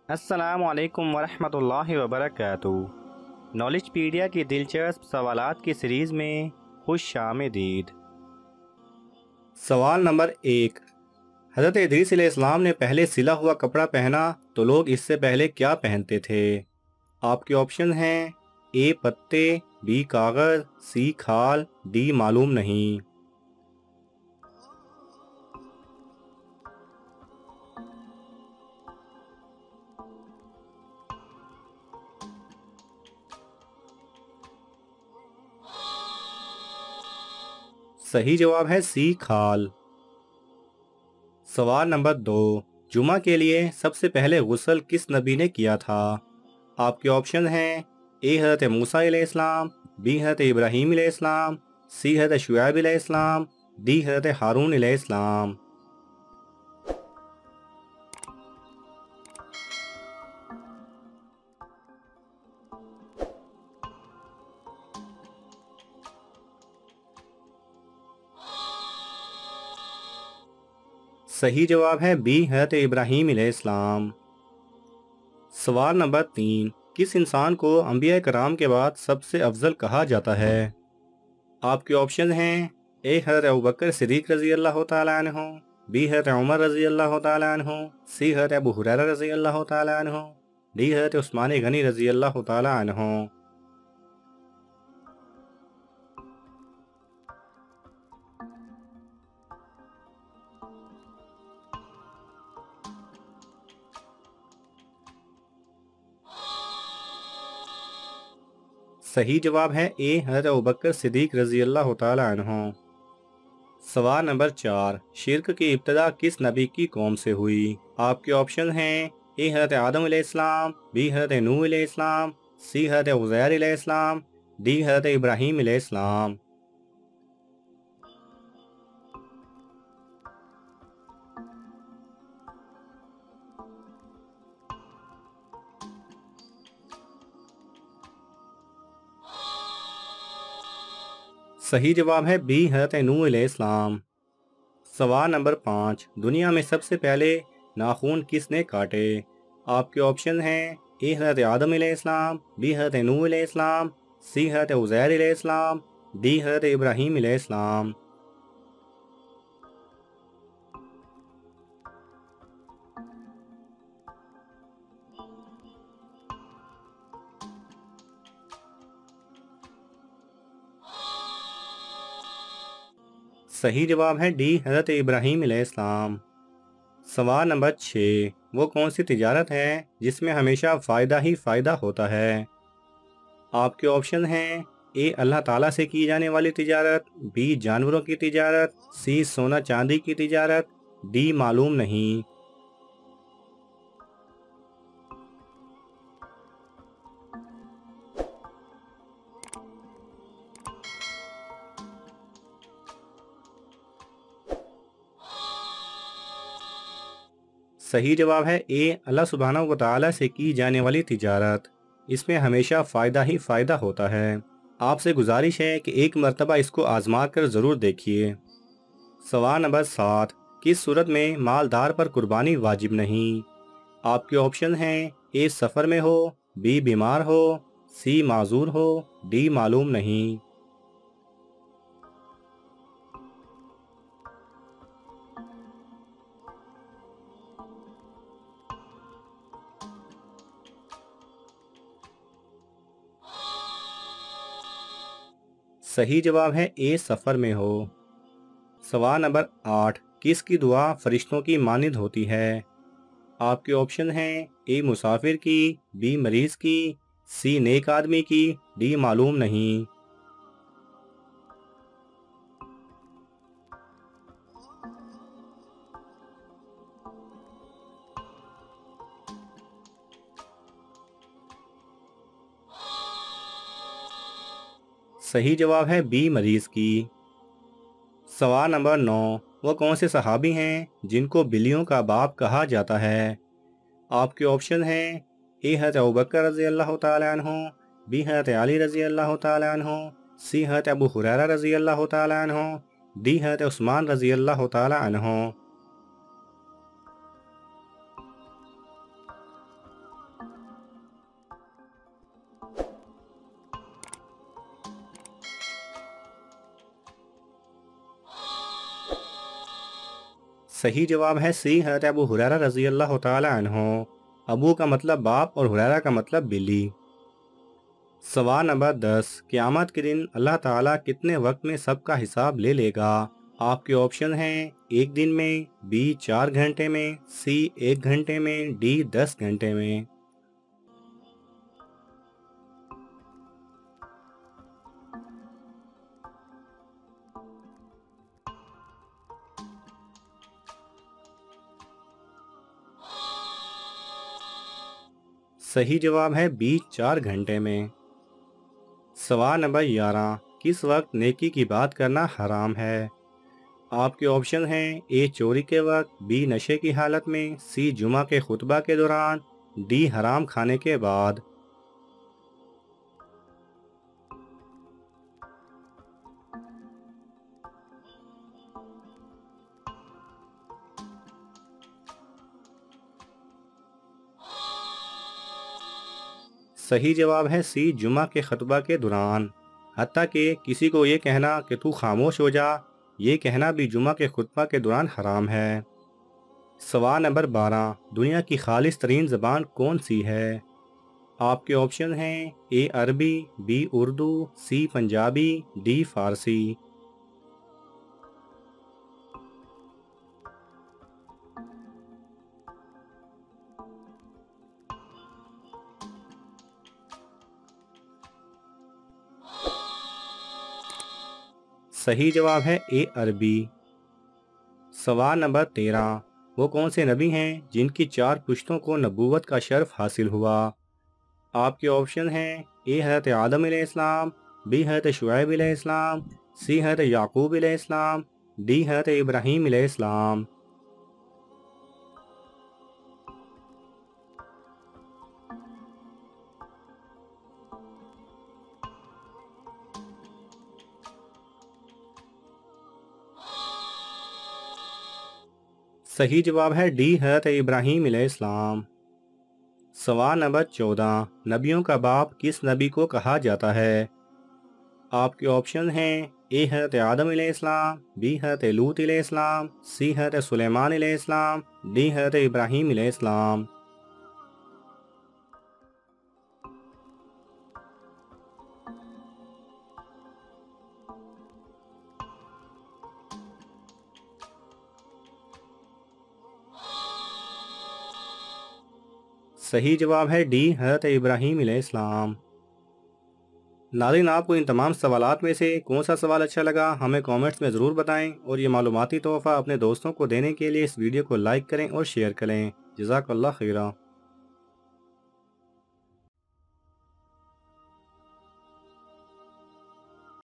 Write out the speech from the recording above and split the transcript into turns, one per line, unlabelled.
السلام علیکم ورحمۃ اللہ وبرکاتہ۔ نالج پیڈیا کی دلچسپ سوالات کی سیریز میں خوش آمدید۔ سوال نمبر 1، حضرت ادریس علیہ السلام نے پہلے سلا ہوا کپڑا پہنا تو لوگ اس سے پہلے کیا پہنتے تھے؟ آپ کے آپشن ہیں اے پتے، بی کاغذ، سی کھال، ڈی معلوم نہیں۔ صحیح جواب ہے سی کھال۔ سوال نمبر 2، جمعہ کے لیے سب سے پہلے غسل کس نبی نے کیا تھا؟ آپ کے آپشن ہیں اے حضرت موسیٰ علیہ السلام، بی حضرت ابراہیم علیہ السلام، سی حضرت شعیب علیہ السلام، ڈی حضرت ہارون علیہ السلام۔ صحیح جواب ہے بی حضرت ابراہیم علیہ السلام۔ سوال نمبر 3، کس انسان کو انبیاء کرام کے بعد سب سے افضل کہا جاتا ہے؟ آپ کے آپشن ہیں اے حضرت ابوبکر صدیق رضی اللہ تعالیٰ عنہ، بی حضرت عمر رضی اللہ تعالیٰ عنہ، سی حضرت ابو ہریرہ رضی اللہ تعالیٰ عنہ، ڈی حضرت عثمان غنی رضی اللہ تعالیٰ عنہ۔ صحیح جواب ہے اے حضرت ابوبکر صدیق رضی اللہ تعالیٰ عنہ۔ سوال نمبر 4، شرک کی ابتدا کس نبی کی قوم سے ہوئی؟ آپ کے آپشن ہیں اے حضرت آدم علیہ السلام، بی حضرت نوح علیہ السلام، سی حضرت عزیر علیہ السلام، ڈی حضرت ابراہیم علیہ السلام۔ صحیح جواب ہے بی حضرت نوح علیہ السلام۔ سوال نمبر 5، دنیا میں سب سے پہلے ناخون کس نے کاٹے؟ آپ کے آپشن ہیں اے حضرت آدم علیہ السلام، بی حضرت نوح علیہ السلام، سی حضرت عزیر علیہ السلام، ڈی حضرت ابراہیم علیہ السلام۔ صحیح جواب ہے ڈی حضرت ابراہیم علیہ السلام۔ سوال نمبر 6، وہ کون سی تجارت ہے جس میں ہمیشہ فائدہ ہی فائدہ ہوتا ہے؟ آپ کے آپشن ہیں اے اللہ تعالیٰ سے کی جانے والی تجارت، بی جانوروں کی تجارت، سی سونا چاندی کی تجارت، ڈی معلوم نہیں۔ صحیح جواب ہے اے اللہ سبحانہ و تعالیٰ سے کی جانے والی تجارت، اس میں ہمیشہ فائدہ ہی فائدہ ہوتا ہے۔ آپ سے گزارش ہے کہ ایک مرتبہ اس کو آزما کر ضرور دیکھیے۔ سوال نمبر 7، کس صورت میں مالدار پر قربانی واجب نہیں؟ آپ کے آپشن ہیں اے سفر میں ہو، بی بیمار ہو، سی معذور ہو، ڈی معلوم نہیں۔ صحیح جواب ہے اے سفر میں ہو۔ سوال نمبر 8، کس کی دعا فرشتوں کی مانند ہوتی ہے؟ آپ کے آپشن ہیں اے مسافر کی، بی مریض کی، سی نیک آدمی کی، ڈی معلوم نہیں۔ صحیح جواب ہے بی مریض کی۔ سوال نمبر 9، وہ کون سے صحابی ہیں جن کو بلیوں کا باپ کہا جاتا ہے؟ آپ کے آپشن ہیں اے حضرت ابوبکر رضی اللہ تعالیٰ عنہ، بی حضرت علی رضی اللہ تعالیٰ عنہ، سی حضرت ابو ہریرہ رضی اللہ تعالیٰ عنہ، ڈی حضرت عثمان رضی اللہ تعالیٰ عنہ۔ صحیح جواب ہے سی حضرت ابو ہریرہ رضی اللہ تعالی عنہ۔ ابو کا مطلب باپ اور ہریرہ کا مطلب بلی۔ سوال نمبر 10، قیامت کے دن اللہ تعالیٰ کتنے وقت میں سب کا حساب لے لے گا؟ آپ کے آپشن ہیں: 1 دن میں، بی 4 گھنٹے میں، سی 1 گھنٹے میں، ڈی 10 گھنٹے میں۔ صحیح جواب ہے بی 4 گھنٹے میں۔ سوال نمبر 11، کس وقت نیکی کی بات کرنا حرام ہے؟ آپ کے آپشن ہیں: اے چوری کے وقت، بی نشے کی حالت میں، سی جمعہ کے خطبہ کے دوران، ڈی حرام کھانے کے بعد۔ صحیح جواب ہے سی جمعہ کے خطبہ کے دوران۔ حتیٰ کہ کسی کو یہ کہنا کہ تو خاموش ہو جا، یہ کہنا بھی جمعہ کے خطبہ کے دوران حرام ہے۔ سوال نمبر 12، دنیا کی خالص ترین زبان کون سی ہے؟ آپ کے آپشن ہیں: A Arabi, B Urdu, C Punjabi, D Farsi. صحیح جواب ہے اے عربی۔ سوال نمبر 13، وہ کون سے نبی ہیں جن کی 4 پشتوں کو نبوت کا شرف حاصل ہوا؟ آپ کے آپشن ہیں: اے حضرت آدم علیہ السلام، بی حضرت شعیب علیہ السلام، سی حضرت یعقوب علیہ السلام، ڈی حضرت ابراہیم علیہ السلام۔ صحیح جواب ہے ڈی حضرت ابراہیم علیہ السلام۔ سوال نمبر 14، نبیوں کا باپ کس نبی کو کہا جاتا ہے؟ آپ کے آپشن ہیں: اے حضرت آدم علیہ السلام، بی حضرت لوط علیہ السلام، سی حضرت سلیمان علیہ السلام، ڈی حضرت ابراہیم علیہ السلام۔ صحیح جواب ہے ڈی حضرت ابراہیم علیہ السلام۔ ناظرین، آپ کو ان تمام سوالات میں سے کون سا سوال اچھا لگا ہمیں کامنٹس میں ضرور بتائیں، اور یہ معلوماتی تحفہ اپنے دوستوں کو دینے کے لیے اس ویڈیو کو لائک کریں اور شیئر کریں۔ جزاک اللہ خیرہ۔